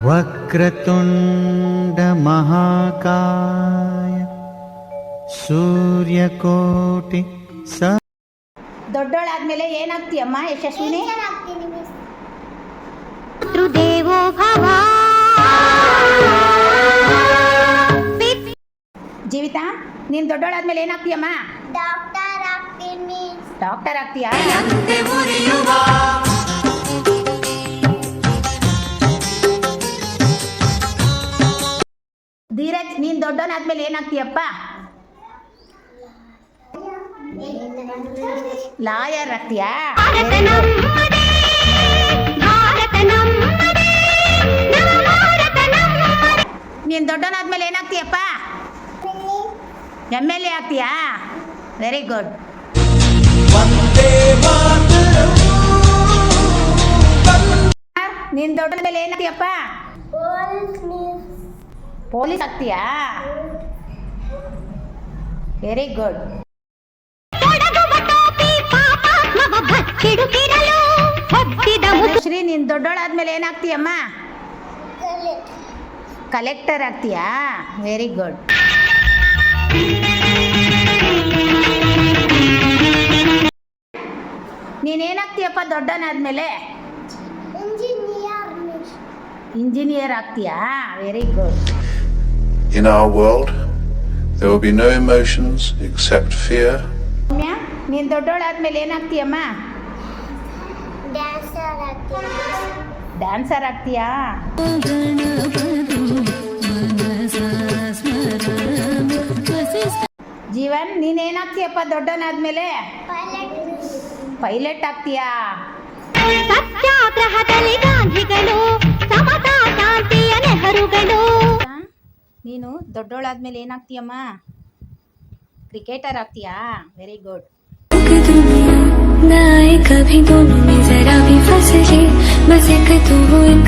ವಕ್ರತುಂಡ ಮಹಾಕಾಯ ಸೂರ್ಯಕೋಟಿ ಸ. ದೊಡ್ಡೋಳಾದ್ಮೇಲೆ ಏನಾಗ್ತೀಯಮ್ಮ ಯಶಸ್ವಿನಿ? ದೇವೋ ಭವ. ಜೀವಿತಾ, ನೀನ್ ದೊಡ್ಡೋಳಾದ್ಮೇಲೆ ಏನಾಗ್ತೀಯಮ್ಮ? ಡಾಕ್ಟರ್ ಆಗ್ತೀನಿ. ಡಾಕ್ಟರ್ ಆಗ್ತೀಯಾ? ಧೀರಜ್, ನೀನ್ ದೊಡ್ಡವನಾದ್ಮೇಲೆ ಏನಾಗ್ತೀಯಪ್ಪ? ಲಾಯರ್ ಆಗ್ತೀಯಾ? ನೀನ್ ದೊಡ್ಡವನಾದ್ಮೇಲೆ ಏನಾಗ್ತೀಯಪ್ಪ? MLA ಆಗ್ತೀಯಾ? Very good. ನೀನ್ ದೊಡ್ಡ ಮೇಲೆ ಏನಾಗ್ತೀಯಪ್ಪ? ಪೊಲೀಸ್ ಆಗ್ತೀಯಾ? Very good. ಶ್ರೀ, ನೀನ್ ದೊಡ್ಡೋಳಾದ್ಮೇಲೆ ಏನಾಗ್ತೀಯಮ್ಮ? ಕಲೆಕ್ಟರ್ ಆಗ್ತೀಯಾ? Very good. ನೀನೇನಾಗ್ತೀಯಪ್ಪ ದೊಡ್ಡನಾದ್ಮೇಲೆ? ಇಂಜಿನಿಯರ್ ಆಗ್ತೀಯಾ? Very good. In our world, there will be no emotions except fear. ನೀನ್ ದೊಡ್ಡೋಳಾದ್ಮೇಲೆ ಏನಾಗ್ತೀಯಮ್ಮ? ಡ್ಯಾನ್ಸರ್ ಆಗ್ತೀಯಾ? ಜೀವನ್, ನೀನೇನಾಗ್ತೀಯಪ್ಪ ದೊಡ್ಡನಾದ್ಮೇಲೆ? ಪೈಲಟ್ ಆಗ್ತೀಯಾ? ಸತ್ಯಾಗ್ರಹದಲ್ಲಿ ಗಾಂಧಿಗಳು, ಸಮತಾ ಶಾಂತಿಯ ನೆಹರುಗಳು. ನೀನು ದೊಡ್ಡೋಳಾದ್ಮೇಲೆ ಏನಾಗ್ತೀಯಮ್ಮ? ಕ್ರಿಕೆಟರ್ ಆಗ್ತೀಯಾ? Very good. ना आए कभी दोनों में जरा भी फसले, बस एक तू हो एक